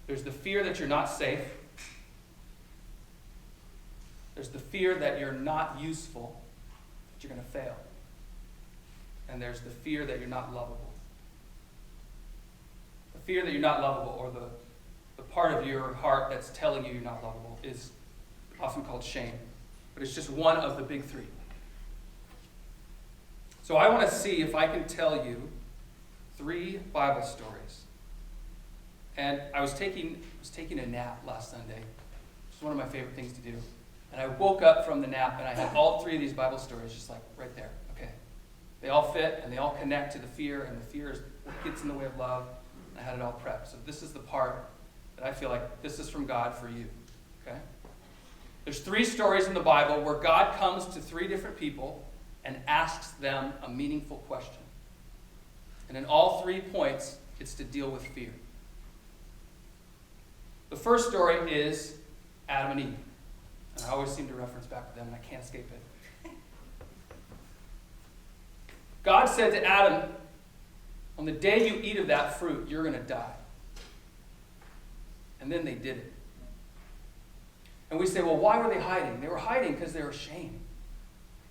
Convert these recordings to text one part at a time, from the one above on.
There's the fear that you're not safe. There's the fear that you're not useful, that you're going to fail. And there's the fear that you're not lovable. The fear that you're not lovable, or the part of your heart that's telling you you're not lovable, is often called shame. But it's just one of the big three. So I want to see if I can tell you 3 Bible stories. And I was taking a nap last Sunday. It's one of my favorite things to do. And I woke up from the nap and I had all 3 of these Bible stories just like right there. Okay. They all fit and they all connect to the fear, and the fear is what gets in the way of love. And I had it all prepped. So this is the part that I feel like this is from God for you. Okay? There's 3 stories in the Bible where God comes to 3 different people and asks them a meaningful question. And in all 3 points, it's to deal with fear. The first story is Adam and Eve. And I always seem to reference back to them, and I can't escape it. God said to Adam, on the day you eat of that fruit, you're going to die. And then they did it. And we say, well, why were they hiding? They were hiding because they were ashamed.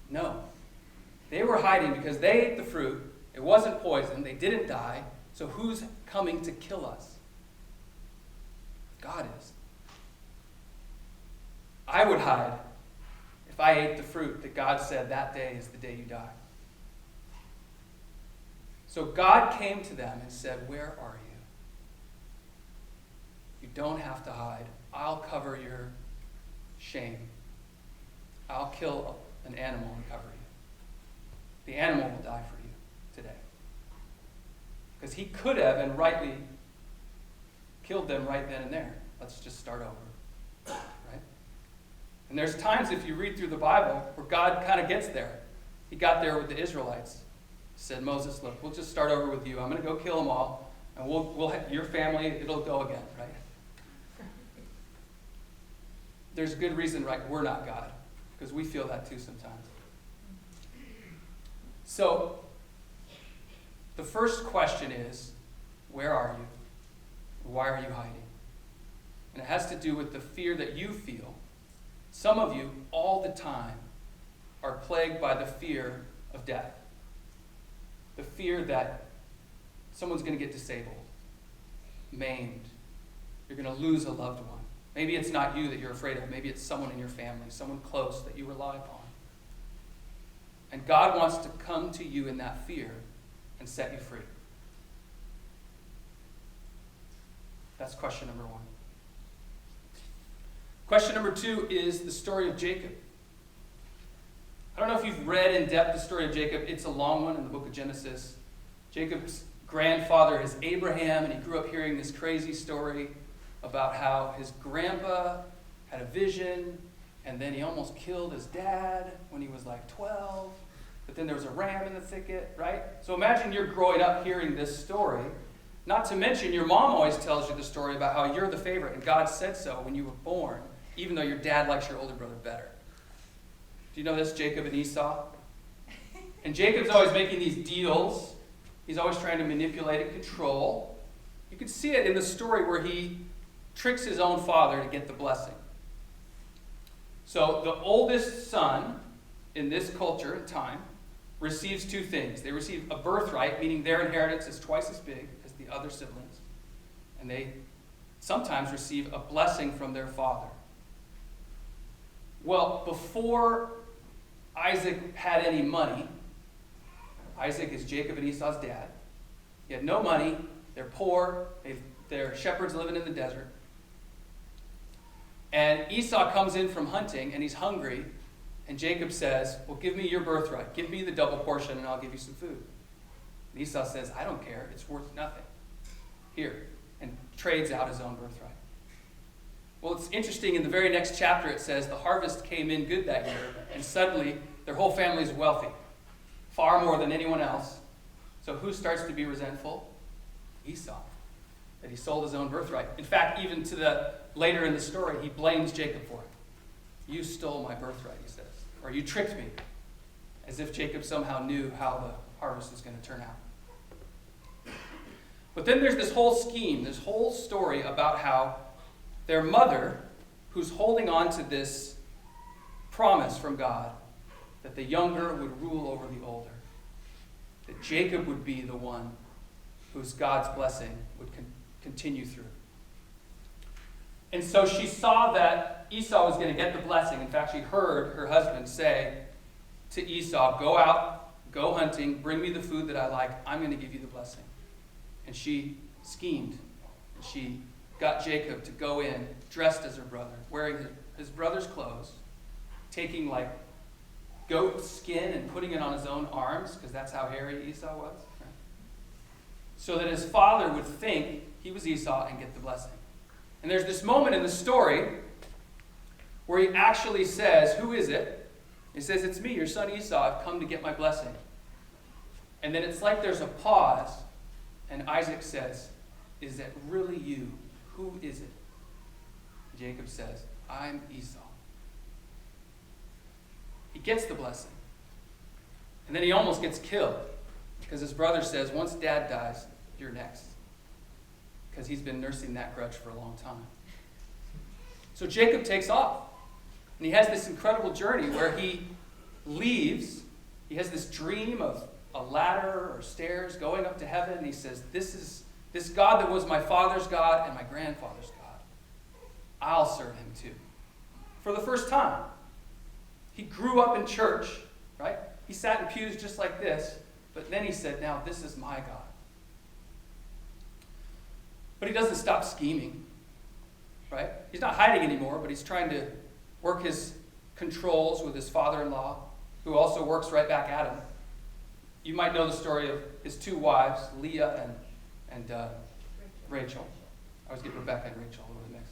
No. They were hiding because they ate the fruit. It wasn't poison. They didn't die. So who's coming to kill us? God is. I would hide if I ate the fruit that God said that day is the day you die. So God came to them and said, where are you? You don't have to hide. I'll cover your shame. I'll kill an animal and cover you. The animal will die for you today. Because he could have and rightly killed them right then and there. Let's just start over. Right? And there's times, if you read through the Bible, where God kind of gets there. He got there with the Israelites. He said, Moses, look, we'll just start over with you. I'm going to go kill them all. And we'll your family, it'll go again, right? There's good reason, right? We're not God. Because we feel that too sometimes. So, the first question is, where are you? Why are you hiding? And it has to do with the fear that you feel. Some of you, all the time, are plagued by the fear of death. The fear that someone's going to get disabled, maimed. You're going to lose a loved one. Maybe it's not you that you're afraid of. Maybe it's someone in your family, someone close that you rely upon. And God wants to come to you in that fear and set you free. That's question number 1. Question number 2 is the story of Jacob. I don't know if you've read in depth the story of Jacob. It's a long one in the book of Genesis. Jacob's grandfather is Abraham, and he grew up hearing this crazy story about how his grandpa had a vision, and then he almost killed his dad when he was like 12. But then there was a ram in the thicket, right? So imagine you're growing up hearing this story. Not to mention your mom always tells you the story about how you're the favorite, and God said so when you were born, even though your dad likes your older brother better. Do you know this, Jacob and Esau? And Jacob's always making these deals. He's always trying to manipulate and control. You can see it in the story where he tricks his own father to get the blessing. So the oldest son in this culture and time receives 2 things. They receive a birthright, meaning their inheritance is twice as big as the other siblings. And they sometimes receive a blessing from their father. Well, before Isaac had any money, Isaac is Jacob and Esau's dad. He had no money. They're poor. They're shepherds living in the desert. And Esau comes in from hunting, and he's hungry. And Jacob says, well, give me your birthright. Give me the double portion, and I'll give you some food. And Esau says, I don't care. It's worth nothing. Here. And trades out his own birthright. Well, it's interesting. In the very next chapter, it says the harvest came in good that year, and suddenly their whole family is wealthy, far more than anyone else. So who starts to be resentful? Esau, that he sold his own birthright. In fact, even to the later in the story, he blames Jacob for it. You stole my birthright, he says, or you tricked me, as if Jacob somehow knew how the harvest was going to turn out. But then there's this whole scheme, this whole story about how their mother, who's holding on to this promise from God, that the younger would rule over the older, that Jacob would be the one whose God's blessing would continue through. And so she saw that Esau was going to get the blessing. In fact, she heard her husband say to Esau, go out, go hunting, bring me the food that I like, I'm going to give you the blessing. And she schemed. She got Jacob to go in, dressed as her brother, wearing his brother's clothes, taking like goat skin and putting it on his own arms, because that's how hairy Esau was, right? So that his father would think he was Esau and get the blessing. And there's this moment in the story where he actually says, who is it? He says, it's me, your son Esau. I've come to get my blessing. And then it's like there's a pause, and Isaac says, is that really you? Who is it? Jacob says, I'm Esau. He gets the blessing. And then he almost gets killed, because his brother says, once dad dies, you're next. Because he's been nursing that grudge for a long time. So Jacob takes off. And he has this incredible journey where he leaves. He has this dream of a ladder or stairs going up to heaven. And he says, this God that was my father's God and my grandfather's God, I'll serve him too. For the first time. He grew up in church, right? He sat in pews just like this. But then he said, now this is my God. But he doesn't stop scheming, right? He's not hiding anymore, but he's trying to work his controls with his father-in-law, who also works right back at him. You might know the story of his two wives, Leah and Rachel. I always get Rebecca and Rachel over the mix.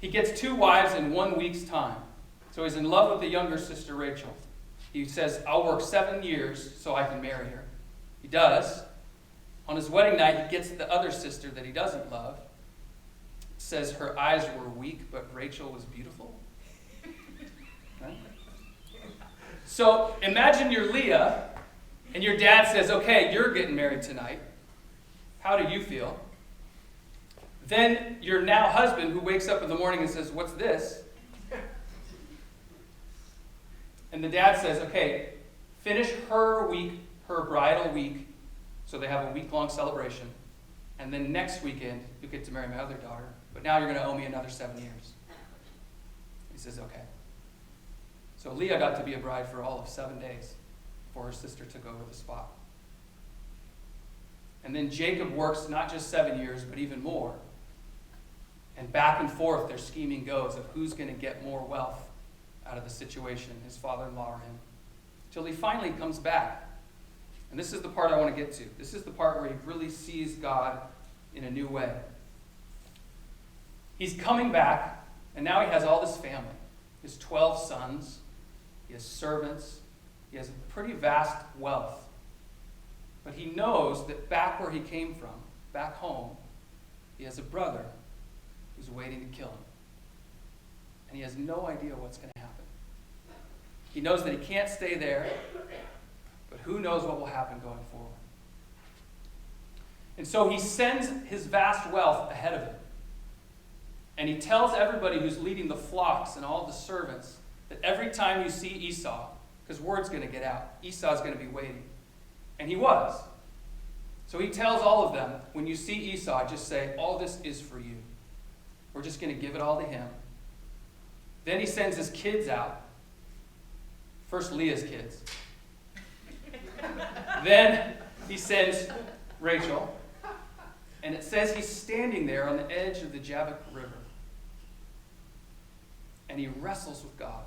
He gets two wives in 1 week's time. So he's in love with the younger sister, Rachel. He says, I'll work 7 years so I can marry her. He does. On his wedding night, he gets the other sister that he doesn't love. It says her eyes were weak, but Rachel was beautiful. Right? So imagine you're Leah, and your dad says, okay, you're getting married tonight. How do you feel? Then your now husband, who wakes up in the morning and says, what's this? And the dad says, okay, finish her week, her bridal week, so they have a week-long celebration. And then next weekend, you get to marry my other daughter. But now you're going to owe me another 7 years. He says, okay. So Leah got to be a bride for all of 7 days before her sister took over the spot. And then Jacob works not just 7 years, but even more. And back and forth their scheming goes of who's going to get more wealth out of the situation, his father-in-law or him. Till he finally comes back. And this is the part I want to get to. This is the part where he really sees God in a new way. He's coming back, and now he has all this family. He has 12 sons. He has servants. He has a pretty vast wealth. But he knows that back where he came from, back home, he has a brother who's waiting to kill him. And he has no idea what's going to happen. He knows that he can't stay there, but who knows what will happen going forward. And so he sends his vast wealth ahead of him. And he tells everybody who's leading the flocks and all the servants that every time you see Esau, because word's going to get out, Esau's going to be waiting. And he was. So he tells all of them, when you see Esau, just say, all this is for you. We're just going to give it all to him. Then he sends his kids out. First Leah's kids. Then he sends Rachel. And it says he's standing there on the edge of the Jabbok River. And he wrestles with God.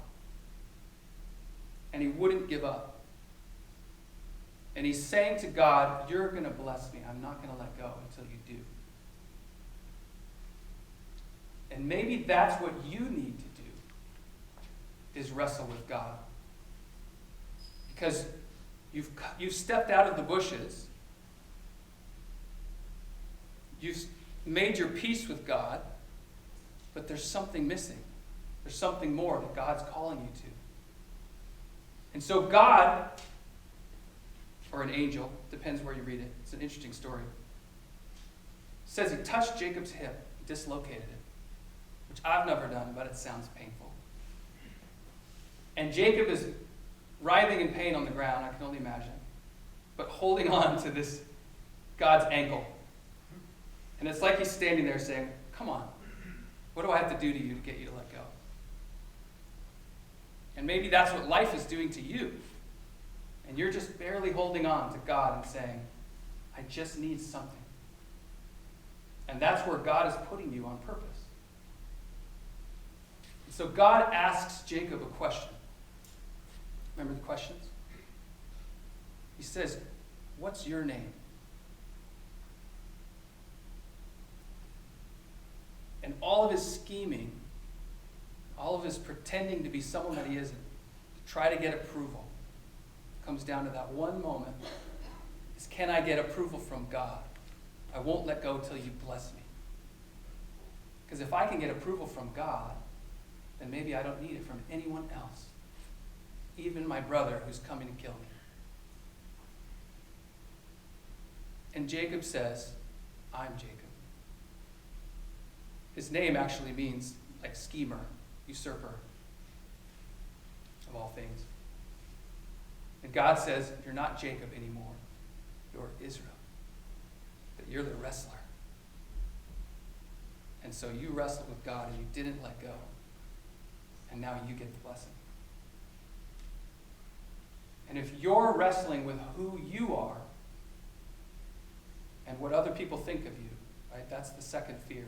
And he wouldn't give up. And he's saying to God, you're going to bless me. I'm not going to let go until you do. And maybe that's what you need to do, is wrestle with God. Because you've stepped out of the bushes. You've made your peace with God, but there's something missing. There's something more that God's calling you to. And so God or an angel, depends where you read it. It's an interesting story. It says he touched Jacob's hip, dislocated it, which I've never done, but it sounds painful. And Jacob is writhing in pain on the ground, I can only imagine, but holding on to this God's ankle. And it's like he's standing there saying, come on, what do I have to do to you to get you to let go? And maybe that's what life is doing to you. And you're just barely holding on to God and saying, I just need something. And that's where God is putting you on purpose. And so God asks Jacob a question. Remember the questions? He says, what's your name? And all of his scheming, all of his pretending to be someone that he isn't, to try to get approval, comes down to that one moment, is can I get approval from God? I won't let go till you bless me. Because if I can get approval from God, then maybe I don't need it from anyone else, even my brother who's coming to kill me. And Jacob says, I'm Jacob. His name actually means like schemer, usurper, of all things. And God says, you're not Jacob anymore. You're Israel. That you're the wrestler. And so you wrestled with God and you didn't let go. And now you get the blessing. And if you're wrestling with who you are and what other people think of you, right? That's the second fear.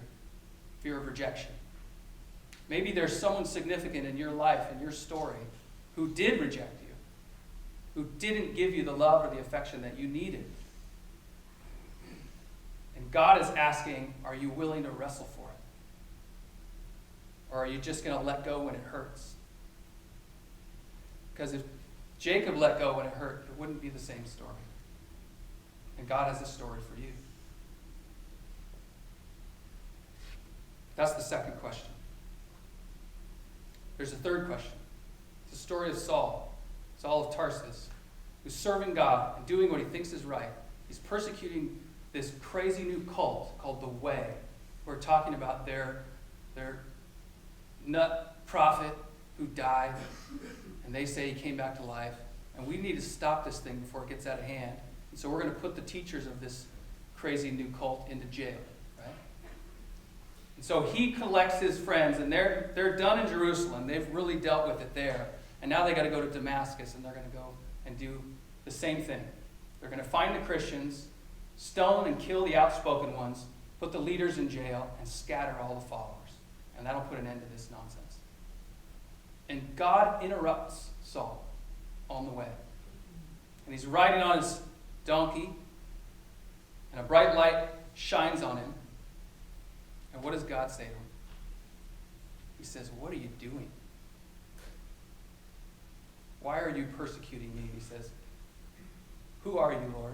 Fear of rejection. Maybe there's someone significant in your life, in your story, who did reject you, who didn't give you the love or the affection that you needed. And God is asking, are you willing to wrestle for it? Or are you just going to let go when it hurts? Because if Jacob let go when it hurt, it wouldn't be the same story. And God has a story for you. That's the second question. There's a third question. It's the story of Saul of Tarsus, who's serving God and doing what he thinks is right. He's persecuting this crazy new cult called the Way. We're talking about their nut prophet who died, and they say he came back to life. And we need to stop this thing before it gets out of hand. And so we're going to put the teachers of this crazy new cult into jail. So he collects his friends, and they're done in Jerusalem. They've really dealt with it there. And now they got to go to Damascus, and they're going to go and do the same thing. They're going to find the Christians, stone and kill the outspoken ones, put the leaders in jail, and scatter all the followers. And that'll put an end to this nonsense. And God interrupts Saul on the way. And he's riding on his donkey, and a bright light shines on him. And what does God say to him? He says, what are you doing? Why are you persecuting me? He says, who are you, Lord?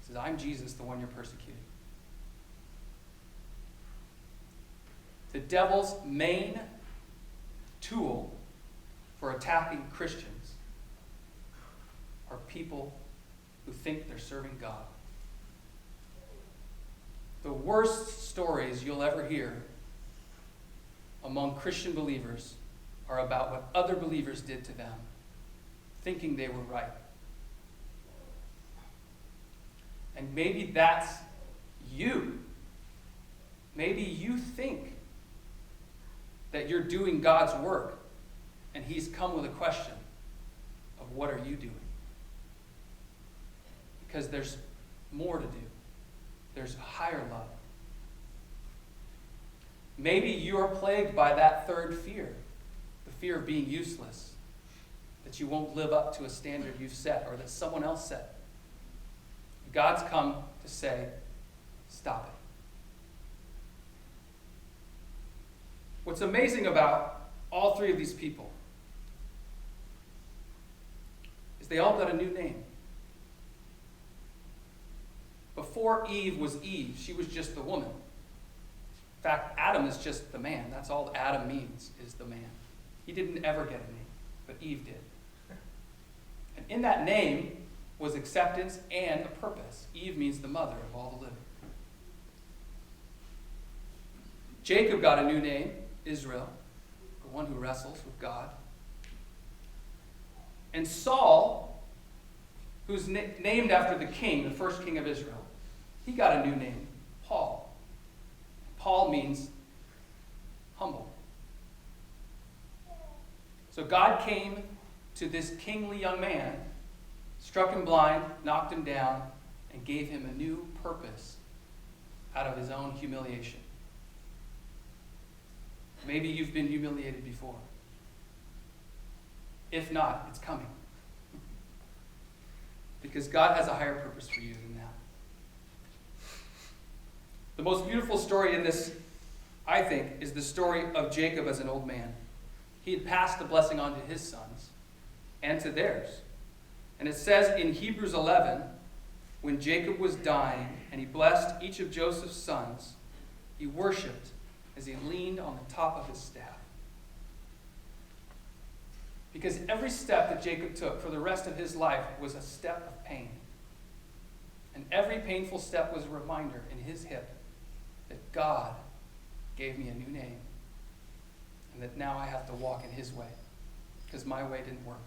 He says, I'm Jesus, the one you're persecuting. The devil's main tool for attacking Christians are people who think they're serving God. The worst stories you'll ever hear among Christian believers are about what other believers did to them, thinking they were right. And maybe that's you. Maybe you think that you're doing God's work, and he's come with a question of what are you doing? Because there's more to do. There's a higher love. Maybe you are plagued by that third fear, the fear of being useless, that you won't live up to a standard you've set or that someone else set. God's come to say, stop it. What's amazing about all three of these people is they all got a new name. Before Eve was Eve, she was just the woman. In fact, Adam is just the man. That's all Adam means, is the man. He didn't ever get a name, but Eve did. And in that name, was acceptance and a purpose. Eve means the mother of all the living. Jacob got a new name, Israel, the one who wrestles with God. And Saul, who's named after the king, the first king of Israel, he got a new name, Paul. Paul means humble. So God came to this kingly young man, struck him blind, knocked him down, and gave him a new purpose out of his own humiliation. Maybe you've been humiliated before. If not, it's coming. Because God has a higher purpose for you than that. The most beautiful story in this, I think, is the story of Jacob as an old man. He had passed the blessing on to his sons and to theirs. And it says in Hebrews 11, when Jacob was dying and he blessed each of Joseph's sons, he worshipped as he leaned on the top of his staff. Because every step that Jacob took for the rest of his life was a step of pain. And every painful step was a reminder in his hip that God gave me a new name and that now I have to walk in his way because my way didn't work.